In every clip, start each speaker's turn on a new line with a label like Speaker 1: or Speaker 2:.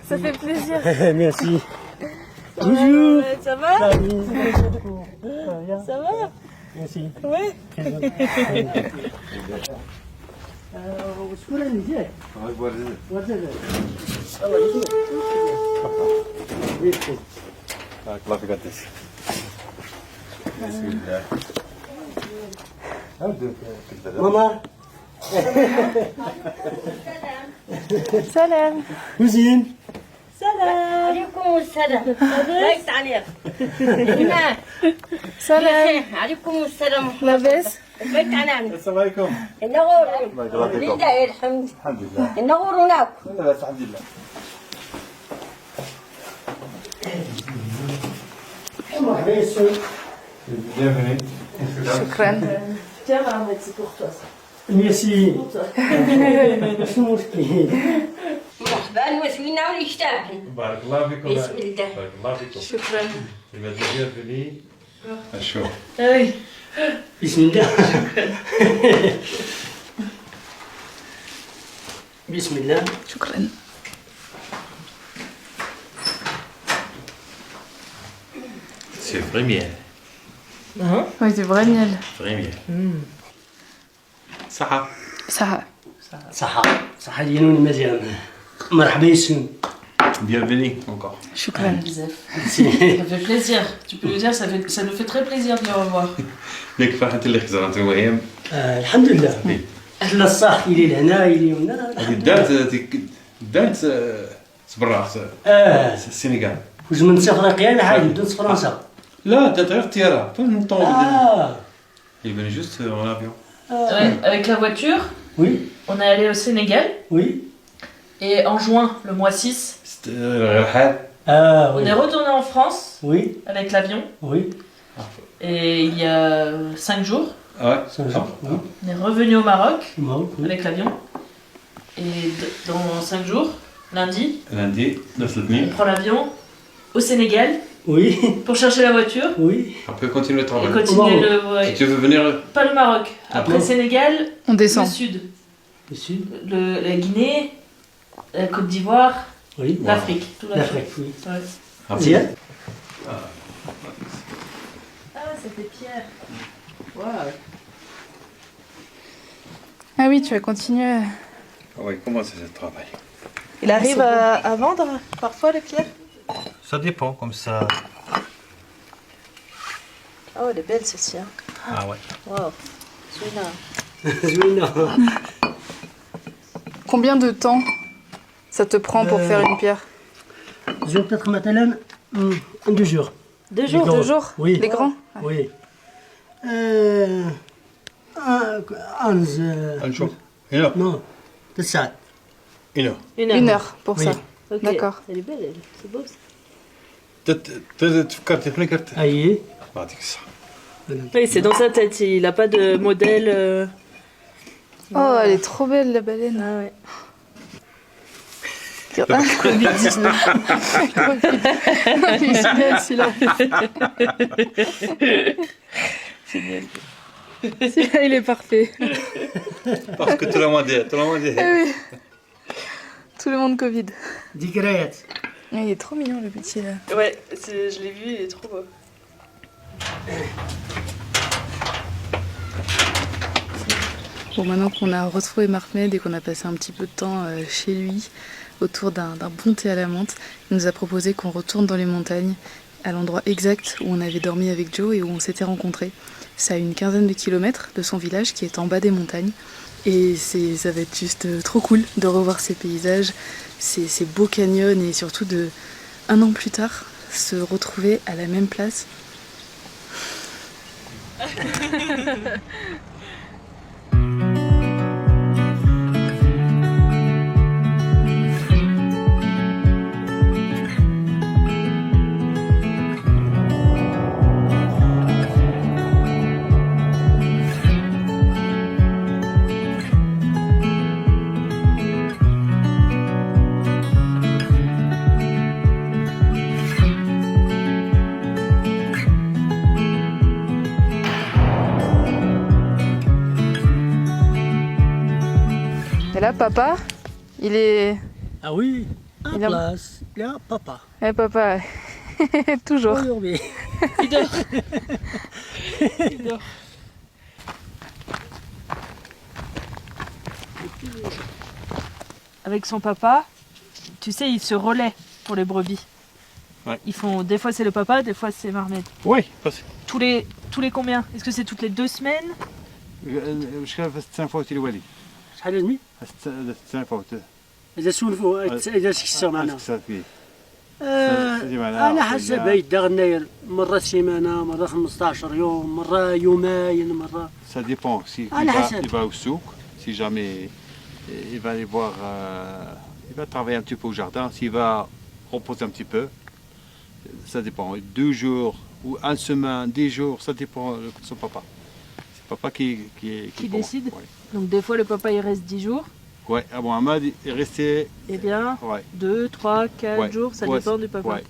Speaker 1: Ça fait plaisir.
Speaker 2: Merci. Bonjour.
Speaker 1: Ça va?
Speaker 2: Ça
Speaker 1: Ça va?
Speaker 2: Merci.
Speaker 1: Ouais.
Speaker 2: وشكون اللي جاك؟ ورزق.
Speaker 3: بارك الله فيك قداش. بسم الله.
Speaker 2: ماما
Speaker 1: Salam.
Speaker 2: وزين.
Speaker 1: Salam.
Speaker 4: عليكم السلام. الله عليك. هنا.
Speaker 1: Salam.
Speaker 4: عليكم السلام.
Speaker 1: Labès.
Speaker 4: بيت علينا.
Speaker 3: السلام عليكم.
Speaker 4: النغور.
Speaker 3: بارك الله فيكم.
Speaker 4: لله الحمد.
Speaker 3: الحمد لله.
Speaker 4: النغور هناك.
Speaker 3: لا بس الحمد لله.
Speaker 2: مرحبا يسوع.
Speaker 3: Bienvenue.
Speaker 1: Shukran.
Speaker 4: Tiens, Ahmed, c'est pour toi ça.
Speaker 2: ميرسي. شنو المشكل؟
Speaker 4: مرحبا وسوينا ونشتاق.
Speaker 3: بارك الله فيكم.
Speaker 4: بسم الله.
Speaker 3: بارك الله فيكم.
Speaker 1: Shukran.
Speaker 3: Bienvenue. شوف.
Speaker 1: Oui.
Speaker 2: بسم الله. بسم الله.
Speaker 1: Shukran.
Speaker 3: C'est vrai miel.
Speaker 1: Oui, c'est vrai miel.
Speaker 3: Vrai miel. صحة.
Speaker 1: Ça.
Speaker 2: صحة صحة ديالوني مزيان. مرحبا يسوع.
Speaker 3: Bienvenue encore.
Speaker 1: Shukran.
Speaker 5: Ça fait plaisir. Tu peux lui dire, ça nous fait très plaisir de le revoir.
Speaker 3: ليك فرحة اللي خزرت المهم.
Speaker 2: الحمد لله. احنا الصح يلي لهنا يلي هنا.
Speaker 3: دانت سبراس السنغال.
Speaker 2: واش من افريقيا انا حاجه بدات فرنسا.
Speaker 3: لا دانت غير الطيارة. tout le temps.
Speaker 2: اه
Speaker 3: Il venait juste en avion.
Speaker 5: Ouais, avec la voiture,
Speaker 2: وي
Speaker 5: on est allé au Sénégal.
Speaker 2: وي
Speaker 5: Et en juin, le mois 6,
Speaker 3: غير حال.
Speaker 2: اه
Speaker 5: on est
Speaker 2: وي
Speaker 5: retourné en France
Speaker 2: وي
Speaker 5: avec l'avion.
Speaker 2: وي
Speaker 5: Et il y a 5 jours,
Speaker 3: Ouais.
Speaker 2: وي
Speaker 5: on est revenu au Maroc
Speaker 2: المهم
Speaker 5: avec l'avion. Et dans 5 jours, lundi,
Speaker 3: lundi نفس
Speaker 5: on
Speaker 3: الاثنين.
Speaker 5: prend l'avion au Sénégal
Speaker 2: وي
Speaker 5: pour chercher la voiture
Speaker 2: وي
Speaker 3: On peut continuer le
Speaker 5: et
Speaker 3: travail.
Speaker 5: continuer
Speaker 2: Wow.
Speaker 5: le.
Speaker 3: Si
Speaker 5: Ouais,
Speaker 3: tu veux venir,
Speaker 5: pas le Maroc. Après
Speaker 2: Wow.
Speaker 5: Sénégal,
Speaker 1: On
Speaker 5: le
Speaker 1: descend.
Speaker 5: sud.
Speaker 2: السود
Speaker 5: La Guinée, la Côte d'Ivoire,
Speaker 2: وي
Speaker 5: l'Afrique. Tout l'Afrique.
Speaker 2: l'Afrique وي
Speaker 5: Ouais.
Speaker 2: مزيان.
Speaker 5: Ah, c'était Pierre. Waouh.
Speaker 1: Ah oui, tu vas continuer.
Speaker 3: oui, comment c'est ce travail?
Speaker 1: Il arrive à vendre parfois les pierres.
Speaker 3: Ça dépend, comme ça.
Speaker 1: Oh, elle est belle celle-ci. Hein.
Speaker 3: Ah ouais.
Speaker 1: Wow. Celui-là.
Speaker 2: زوينه.
Speaker 1: Combien de temps ça te prend pour faire une pierre?
Speaker 2: زوين peut-être مثلا 2 jours.
Speaker 1: 2 jours,
Speaker 2: grands.
Speaker 1: 2 jours.
Speaker 2: Oui.
Speaker 1: Les grands.
Speaker 2: وي 11
Speaker 3: Un jour. Une heure.
Speaker 2: نو 3 ساعات.
Speaker 3: Une heure.
Speaker 1: 1 heure pour
Speaker 2: Oui.
Speaker 1: ça.
Speaker 4: Ok.
Speaker 1: D'accord.
Speaker 4: Elle est belle, elle. C'est beau ça.
Speaker 3: تفكر تفكرت
Speaker 2: اي
Speaker 3: بعطيك الصحة.
Speaker 6: Oui, c'est dans sa tête, il n'a pas de modèle.
Speaker 1: Oh, elle est trop belle la baleine.
Speaker 6: Ah ouais.
Speaker 1: Covid-19. Il est génial celui-là. Celui-là, il est parfait.
Speaker 3: Parce que tout le monde est.
Speaker 1: Ah oui. Tout le monde Covid.
Speaker 2: ذكريات.
Speaker 1: Ah, il est trop mignon le petit là.
Speaker 6: Ouais, je l'ai vu, il est trop beau.
Speaker 1: Bon, maintenant qu'on a retrouvé Mahmed et qu'on a passé un petit peu de temps chez lui, autour d'un bon thé à la menthe, il nous a proposé qu'on retourne dans les montagnes, à l'endroit exact où on avait dormi avec Joe et où on s'était rencontrés. C'est à une quinzaine de kilomètres de son village qui est en bas des montagnes. Et ça va être juste trop cool de revoir ces paysages, ces beaux canyons et surtout de, 1 an plus tard, se retrouver à la même place. Et là, papa, il est...
Speaker 2: Ah oui, En
Speaker 1: Il a-
Speaker 2: place, il y a papa.
Speaker 1: Eh papa, toujours.
Speaker 2: Aujourd'hui.
Speaker 5: Il dort. Il dort. Avec son papa, tu sais, ils se relaient pour les brebis.
Speaker 3: Ouais.
Speaker 5: Ils font, des fois c'est le papa, des fois c'est Marmed.
Speaker 3: Oui بس
Speaker 5: Tous les combien? Est-ce que c'est toutes les 2 semaines?
Speaker 3: واش كان في السنه فوت الوالد
Speaker 2: شحال لازمي؟
Speaker 3: السنه فوت
Speaker 2: إذا سولفوا إذا سكسوا معنا.
Speaker 3: فيه
Speaker 2: على حسب يدا غناير مرة سيمانة مرة 15 يوم مرة يومين مرة.
Speaker 3: Ça dépend si
Speaker 2: À la Hassan.
Speaker 3: il va au souk, si jamais il va aller voir, il va travailler un petit peu au jardin, s'il va reposer un petit peu, ça dépend. 2 jours ou 1 semaine, 10 jours, ça dépend de son papa. C'est papa qui
Speaker 5: Décide.
Speaker 3: Ouais,
Speaker 5: Donc des fois le papa il reste 10 jours,
Speaker 3: ouais. Ah bon, Ahmad est resté.
Speaker 5: et bien
Speaker 3: Ouais.
Speaker 5: 2, 3, 4
Speaker 3: Ouais.
Speaker 5: jours, ça
Speaker 3: Ouais,
Speaker 5: dépend du papa.
Speaker 3: Ouais.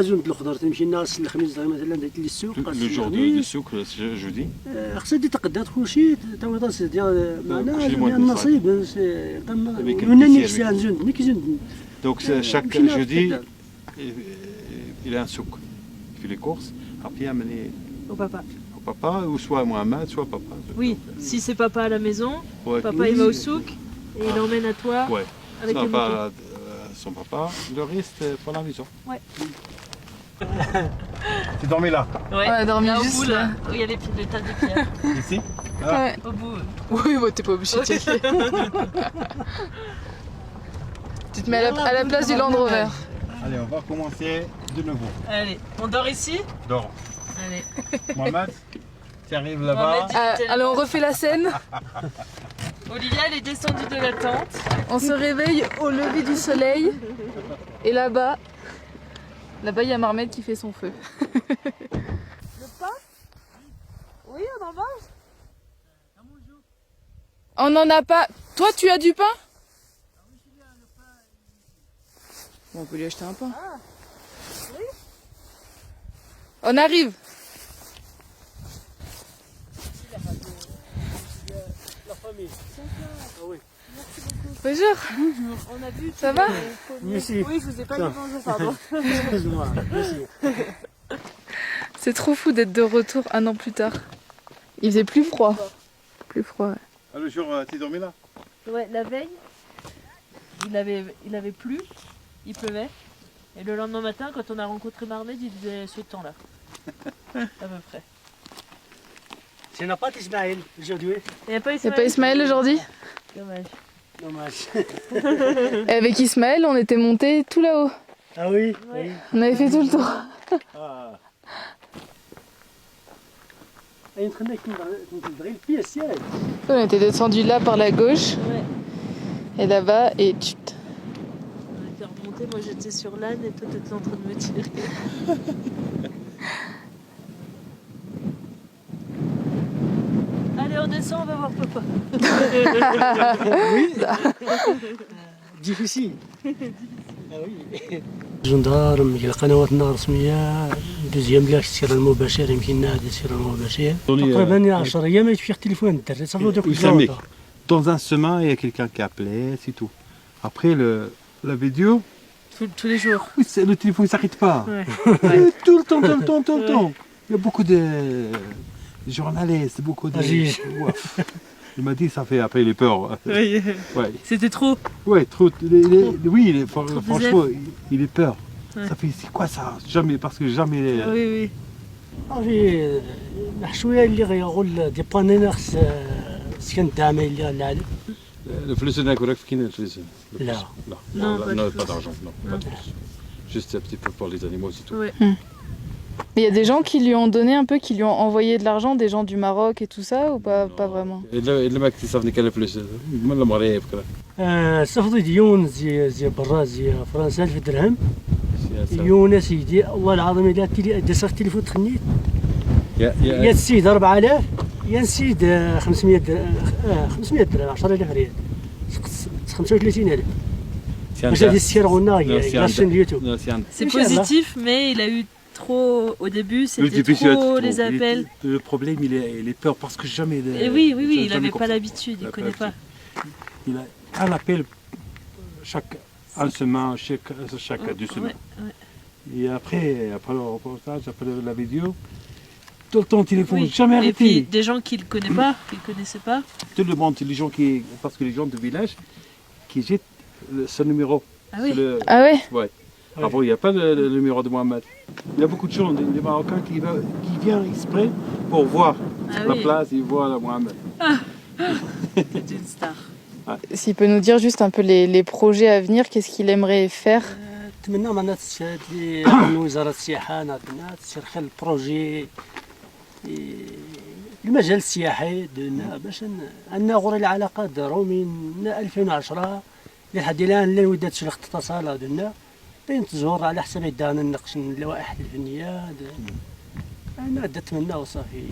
Speaker 2: زنت الخضر تمشي نهار الخميس مثلا للسوق.
Speaker 3: Le jour du souk, le jeudi.
Speaker 2: خصها دي تقدر كلشي تويضاس ديال معنا
Speaker 3: كلشي
Speaker 2: ديال
Speaker 3: مواد
Speaker 2: النصيب
Speaker 3: Avec
Speaker 2: من
Speaker 3: le
Speaker 2: نيك
Speaker 3: petit
Speaker 2: سان زند نيك زند.
Speaker 3: Donc chaque
Speaker 2: Puis là,
Speaker 3: jeudi,
Speaker 2: peut-être.
Speaker 3: il a un souk. Il fait les courses, après il amène
Speaker 5: Au papa.
Speaker 3: au papa, ou soit Mohamed, soit papa.
Speaker 5: Oui,
Speaker 3: Donc,
Speaker 5: si c'est papa à la maison,
Speaker 3: ouais,
Speaker 5: papa il va au souk et il l'emmène à toi
Speaker 3: Ouais,
Speaker 5: avec
Speaker 3: ça
Speaker 5: les
Speaker 3: va
Speaker 5: motos.
Speaker 3: son papa, le reste pour la maison.
Speaker 5: Ouais.
Speaker 3: Tu dormais là,
Speaker 5: Ouais,
Speaker 1: On a dormi
Speaker 5: là, au
Speaker 1: juste
Speaker 5: bout,
Speaker 1: là.
Speaker 5: où il y a les tas de pierres.
Speaker 3: ici.
Speaker 1: Ouais.
Speaker 5: Au bout.
Speaker 1: Oui, bah t'es pas obligé d'y aller. Tu te mets à la place du Land Rover.
Speaker 3: Allez, on va commencer de nouveau.
Speaker 5: Allez, on dort ici?
Speaker 3: Dors.
Speaker 5: Allez.
Speaker 3: Mohamed, tu arrives là-bas.
Speaker 5: Mohamed,
Speaker 1: Allez, on refait la scène.
Speaker 5: Olivia elle est descendue de la tente.
Speaker 1: On se réveille au lever du soleil. Et là-bas, il y a Marmette qui fait son feu.
Speaker 5: Oui, on en mange.
Speaker 1: On n'en a pas. Toi, tu as du pain? Bon, on peut lui acheter un pain. On arrive. Bonjour.
Speaker 5: On a vu.
Speaker 1: Ça va?
Speaker 2: Merci.
Speaker 5: Oui, je vous ai pas dit bonjour, pardon.
Speaker 2: Excuse-moi. Merci.
Speaker 1: C'est trop fou d'être de retour 1 an plus tard. Il faisait plus froid. Plus froid, ouais.
Speaker 3: Ah, le jour, tu dormais là.
Speaker 5: Ouais, la veille, il avait plu, il pleuvait. Et le lendemain matin, quand on a rencontré Marmed, il faisait ce temps-là. À peu près.
Speaker 2: C'est n'a pas d'Ismaël aujourd'hui.
Speaker 5: Il n'y a pas
Speaker 1: Il n'y a pas Ismaël aujourd'hui?
Speaker 5: Dommage.
Speaker 2: Dommage.
Speaker 1: Et avec Ismaël, on était monté tout là-haut.
Speaker 2: Ah oui.
Speaker 5: Ouais.
Speaker 1: On avait fait tout le tour.
Speaker 3: Ah.
Speaker 2: أين خليك تبغي البيس ياك.
Speaker 1: On était descendu là par la gauche.
Speaker 5: Ouais.
Speaker 1: Et là-bas, et tchut.
Speaker 5: On était remonté, moi j'étais sur l'âne et toi t'étais en train de me tirer. Allez, on descend, on va voir papa.
Speaker 2: difficile. Ah oui. جندار القنوات الرسمية دوزيام لا السير المباشر يمكن هذا السير المباشر تقريبا 10 أيام يتفيق التليفون الدري صافي دوك
Speaker 3: Islamique. Dans un semaine, il y a quelqu'un qui appelait, c'est tout. Après, la vidéo,
Speaker 5: Tous les jours.
Speaker 3: oui, le téléphone ne s'arrête pas.
Speaker 5: Ouais.
Speaker 3: Tout le temps, tout le temps, tout le temps. Il y a beaucoup de journalistes, beaucoup de...
Speaker 2: Aziz.
Speaker 3: Ouais. Il m'a dit, ça fait après les peurs.
Speaker 5: Oui.
Speaker 3: Ouais,
Speaker 5: C'était trop.
Speaker 3: ouais trop. Oui, franchement, il est peur.
Speaker 5: Ouais.
Speaker 3: Ça fait, c'est quoi ça? Jamais, parce que jamais...
Speaker 5: Oui, oui.
Speaker 2: صافي الحشويه اللي غيقول ديبانينا خص سكن الدعم اللي غنعلم.
Speaker 3: Le flux d'un correct, qui n'est le
Speaker 2: Là.
Speaker 5: Non, pas de
Speaker 3: pas d'argent, non, pas de plus. Juste un petit peu pour les animaux, c'est tout.
Speaker 5: Ouais.
Speaker 1: Il y a des gens qui lui ont donné un peu, qui lui ont envoyé de l'argent, des gens du Maroc et tout ça, ou pas vraiment?
Speaker 3: اللي ما اكتسبني كان الفلوس من المغرب كذا.
Speaker 2: صفدي ديون زي برا زي فرنسا 1000 درهم. ديون سيدي والله العظيم الا دسخ التليفون تخنيت يا تسيد 4000 يا نسيد 500 درهم 500 درهم 10000 ريال 35000 باش هذه السير غنا لا شين اليوتيوب.
Speaker 5: C'est positif, mais il a eu trop. Au début, c'était trop les appels.
Speaker 3: Le problème, il est peur parce que jamais.
Speaker 5: Et oui, il n'avait pas l'habitude, il ne connaît pas.
Speaker 3: Il a un appel chaque une semaine chaque 2 semaines. Et après le reportage, après la vidéo, tout le temps téléphone, jamais arrêté.
Speaker 5: Et puis des gens qui ne le connaissaient pas.
Speaker 3: Tout le monde, les gens parce que les gens du village qui jettent ce numéro.
Speaker 5: Ah oui.
Speaker 1: Ah ouais?
Speaker 3: Ouais. Avant, il n'y a pas le numéro de Mohamed. Il y a beaucoup de gens, des Marocains qui viennent exprès pour voir la place, ils voient la Mohamed.
Speaker 5: C'est une star.
Speaker 1: S'il peut nous dire juste un peu les projets à venir, qu'est-ce qu'il aimerait faire?
Speaker 2: نتمنى معناتها تشهد لي من وزارة السياحة نتمنى تشرح البروجي المجال السياحي ديالنا باش عندنا غير العلاقات داروا من 2010 لحد الآن لا ودات شي الاختصاصات ديالنا بين تزور على حسب يدانا نناقش اللوائح الفنية أنا نتمنى وصافي.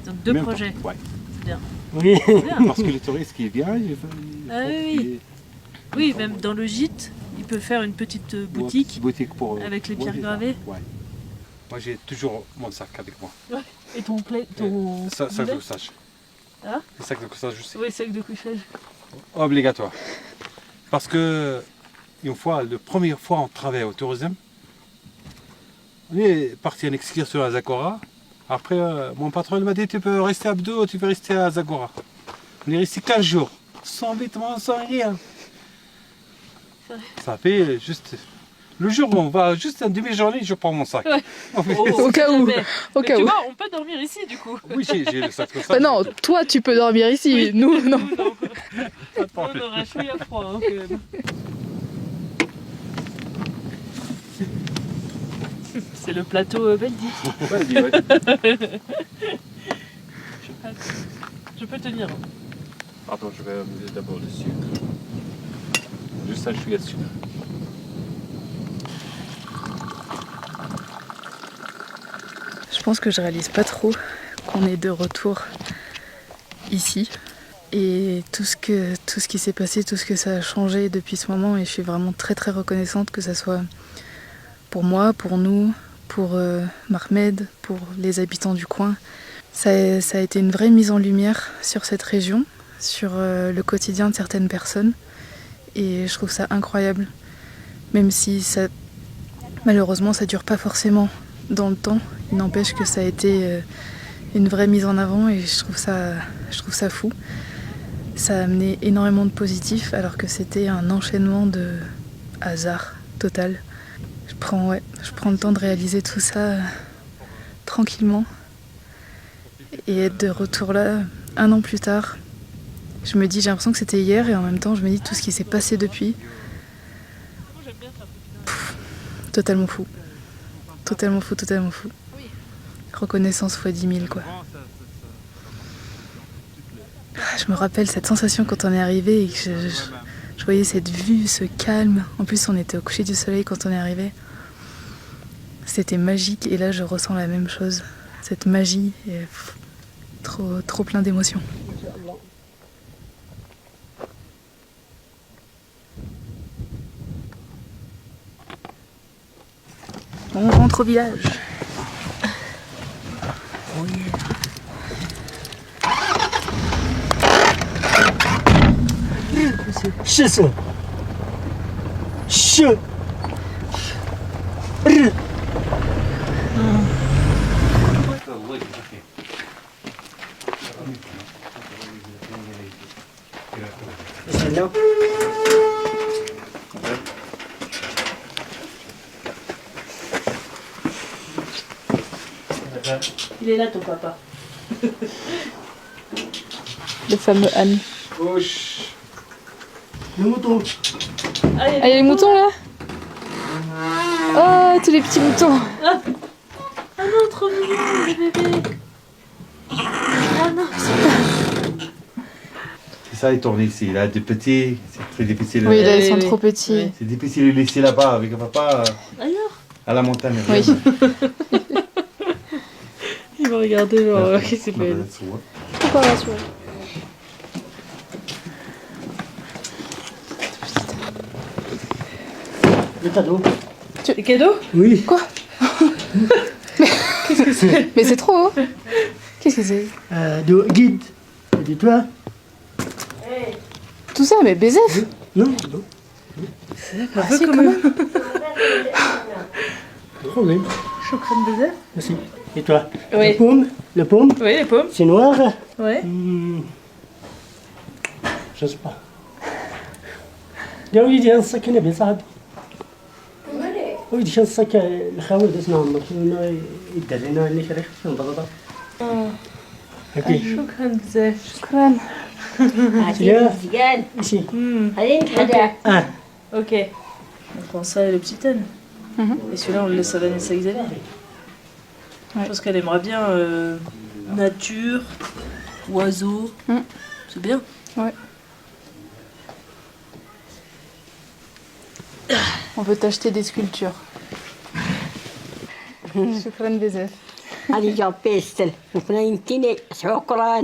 Speaker 5: Donc 2 projets.
Speaker 3: Ouais.
Speaker 5: C'est bien.
Speaker 2: Oui.
Speaker 3: Parce que les touristes qui viennent,
Speaker 5: Oui, même dans le gîte, il peut faire une petite boutique
Speaker 3: pour,
Speaker 5: avec les pierres gravées.
Speaker 3: Ouais. Moi j'ai toujours mon sac avec moi.
Speaker 5: Et ton
Speaker 3: Sac de couchage.
Speaker 5: Ah?
Speaker 3: Le sac de couchage aussi.
Speaker 5: Oui, sac de couchage.
Speaker 3: Obligatoire. Parce que une fois, la première fois on travaille au tourisme, on est parti en excursion à Zagora. Après, mon patron m'a dit tu peux rester à Abdo, tu peux rester à Zagora. On est resté 15 jours, sans vêtements, sans rien. Ça fait juste. Le jour où on va juste une demi-journée, je prends mon sac.
Speaker 5: Ouais.
Speaker 1: Au cas où. Au cas
Speaker 5: tu
Speaker 1: où.
Speaker 5: vois, on peut dormir ici du coup.
Speaker 3: Oui, j'ai le sac comme ça.
Speaker 1: Bah non, toi tu peux dormir ici,
Speaker 5: Oui.
Speaker 1: nous non.
Speaker 5: On aurait chouïa froid hein, quand même. C'est le plateau Beldi. Je peux tenir.
Speaker 3: Attends, je vais mettre d'abord le sucre. Juste un chouïa de sucre.
Speaker 1: Je pense que je réalise pas trop qu'on est de retour ici. Et tout ce qui s'est passé, tout ce que ça a changé depuis ce moment, et je suis vraiment très très reconnaissante que ça soit pour moi, pour nous, pour Mahmed, pour les habitants du coin. Ça a été une vraie mise en lumière sur cette région, sur le quotidien de certaines personnes, et je trouve ça incroyable. Même si ça, malheureusement ça dure pas forcément dans le temps, il n'empêche que ça a été une vraie mise en avant, et je trouve ça fou. Ça a amené énormément de positifs alors que c'était un enchaînement de hasard total. Je prends le temps de réaliser tout ça tranquillement et être de retour là 1 an plus tard. Je me dis, j'ai l'impression que c'était hier, et en même temps je me dis tout ce qui s'est passé depuis. Totalement fou. Totalement fou, totalement fou. Reconnaissance x 10 000 quoi. Je me rappelle cette sensation quand on est arrivé et que je voyais cette vue, ce calme. En plus, on était au coucher du soleil quand on est arrivé. C'était magique, et là, je ressens la même chose. Cette magie, et trop plein d'émotions. On rentre au village.
Speaker 2: شس ش ر
Speaker 5: Il est là ton papa.
Speaker 1: Le fameux Anne.
Speaker 2: Le mouton.
Speaker 1: Ah, il y a les moutons là? Oh, tous les petits moutons.
Speaker 5: Ah non, trop mignon, les bébés. Ah non,
Speaker 3: C'est ça, il tourne ici. Là, des petits, c'est très difficile.
Speaker 1: Oui, là, ils sont trop petits.
Speaker 3: C'est difficile de les laisser là-bas avec papa
Speaker 5: ailleurs.
Speaker 3: à la montagne.
Speaker 1: Oui.
Speaker 5: Il va regarder genre, qu'est-ce qu'il fait?
Speaker 1: Pourquoi rassurer?
Speaker 2: Le cadeau.
Speaker 5: Les cadeaux?
Speaker 2: Oui.
Speaker 1: Quoi? Qu'est-ce que c'est? Mais c'est trop haut. Qu'est-ce que c'est?
Speaker 2: De guide. Dis-toi.
Speaker 1: Tout ça, mais baiser?
Speaker 2: Non, non.
Speaker 1: Ah si, quand même.
Speaker 2: Oui.
Speaker 5: Choukran bzaf.
Speaker 2: Merci. Et toi?
Speaker 5: Oui.
Speaker 2: Le pomme?
Speaker 5: Oui, les pommes.
Speaker 2: C'est noir?
Speaker 5: Ouais.
Speaker 2: Je sais pas. قالوا لي نسكن ابي صاحبي. ويدي نسك الخاوي دسنا عمر يدرينا اللي شريك في البطاطا. اوكي.
Speaker 5: شكرا بزاف.
Speaker 1: شكرا.
Speaker 4: عزيز مزيان.
Speaker 2: Ici.
Speaker 4: هذه نتحدى.
Speaker 2: Ah.
Speaker 5: Ok. On prend ça et le petit âne. Et celui-là, on le laisse à Vanessa Xavier. Je pense qu'elle aimerait bien nature, oiseaux. C'est bien.
Speaker 1: Ouais. On veut t'acheter des sculptures. شكرا بزاف.
Speaker 4: هذه جاب بيستل. شكرا يمكنني. شكرا.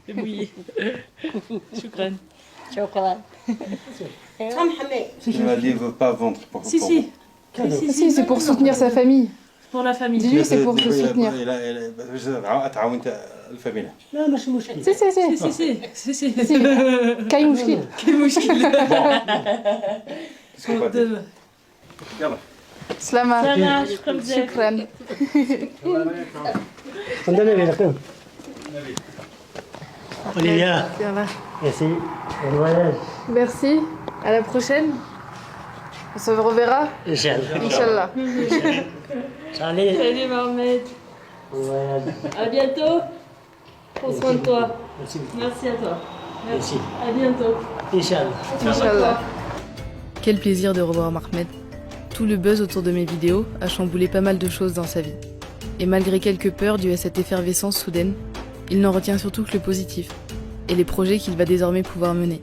Speaker 5: Oui. شكرا.
Speaker 4: شكرا. سامحني.
Speaker 3: Il ne veut pas vendre pour
Speaker 5: Si, si.
Speaker 1: Si, c'est pour soutenir sa famille.
Speaker 5: Pour la famille.
Speaker 1: Dis-lui, c'est pour te soutenir.
Speaker 3: تعاونت الفاميليا.
Speaker 2: لا ماشي مشكل.
Speaker 1: Si, si, si.
Speaker 5: Si, si. Si, si.
Speaker 1: كاي مشكل.
Speaker 3: يلا.
Speaker 1: سلامة.
Speaker 5: سلامة. شكرا بزاف.
Speaker 1: شكرا.
Speaker 2: عندنا بيلكم. Olivia,
Speaker 1: Voilà.
Speaker 2: merci. Bon voyage.
Speaker 1: Merci. À la prochaine. On se reverra.
Speaker 2: Inch'Allah.
Speaker 1: Inch'Allah.
Speaker 2: Salut.
Speaker 5: Salut Mohamed.
Speaker 2: Bon voyage.
Speaker 5: À bientôt. Prends soin de toi.
Speaker 2: Merci.
Speaker 5: Merci à toi.
Speaker 2: Merci.
Speaker 5: À bientôt.
Speaker 2: Inch'Allah.
Speaker 1: Inch'Allah. Quel plaisir de revoir Mahmed. Tout le buzz autour de mes vidéos a chamboulé pas mal de choses dans sa vie. Et malgré quelques peurs dues à cette effervescence soudaine, il n'en retient surtout que le positif et les projets qu'il va désormais pouvoir mener.